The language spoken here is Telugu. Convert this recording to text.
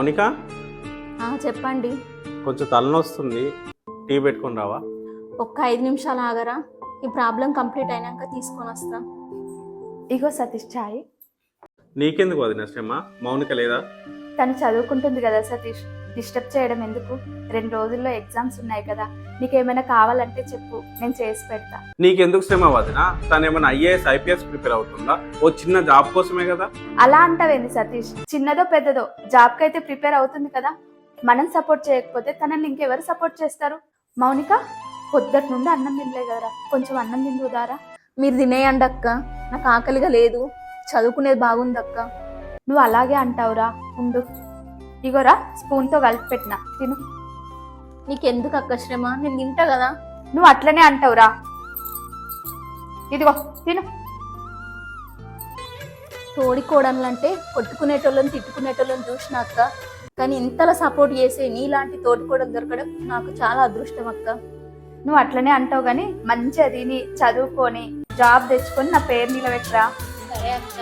మౌనిక, చెప్పండి. కొంచెం తలనొస్తుంది, టీ పెట్టుకొని రావా? ఒక్క 5 నిమిషాలు ఆగరా, ఈ ప్రాబ్లం కంప్లీట్ అయినాక తీసుకొని వస్తా. ఇగో సతీష్ చాయ్. నీకెందుకు వదిన శ్రమ? మౌనిక లేదా? తను చదువుకుంటుంది కదా సతీష్, డిస్టర్బ్ చేయడం ఎందుకు? 2 రోజుల్లో ఎగ్జామ్స్ ఉన్నాయి కదా, నీకేమైనా కావాలంటే చెప్పు, నేను చేసి పెడతా. నీకెందుకు శ్రమ వదిన? తను ఏమైనా ఐఏఎస్ ఐపీఎస్ ప్రిపేర్ అవుతుందా? ఓ చిన్న జాబ్ కోసమే కదా. అలా అంటావేంది సతీష్? చిన్నదో పెద్దదో జాబ్కి అయితే ప్రిపేర్ అవుతుంది కదా. మనం సపోర్ట్ చేయకపోతే తనని ఇంకెవరు సపోర్ట్ చేస్తారు? మౌనిక, పొద్దుటి నుండి అన్నం తినలే కదరా, కొంచెం అన్నం తిందుదారా. మీరు తినేయండి అక్క, నాకు ఆకలిగా లేదు, చదువుకునేది బాగుంది అక్క. నువ్వు అలాగే అంటావురా, ఉండు. ఇగోరా, స్పూన్తో కలిపి పెట్టిన, తిను. నీకెందుకు అక్క శ్రమ, నేను తింటా కదా. నువ్వు అట్లనే అంటావురా, ఇదిగో తిను. తోడికోడన్లంటే కొట్టుకునేటోళ్ళని తిట్టుకునేటోళ్ళని చూసిన అక్క, కానీ ఇంతలా సపోర్ట్ చేసే నీలాంటి తోటికోడలు దొరకడం నాకు చాలా అదృష్టం అక్క. నువ్వు అట్లనే అంటావు కానీ మంచిగా తిని చదువుకొని జాబ్ తెచ్చుకొని నా పేరు నిలబెట్టరా. సరే అక్క.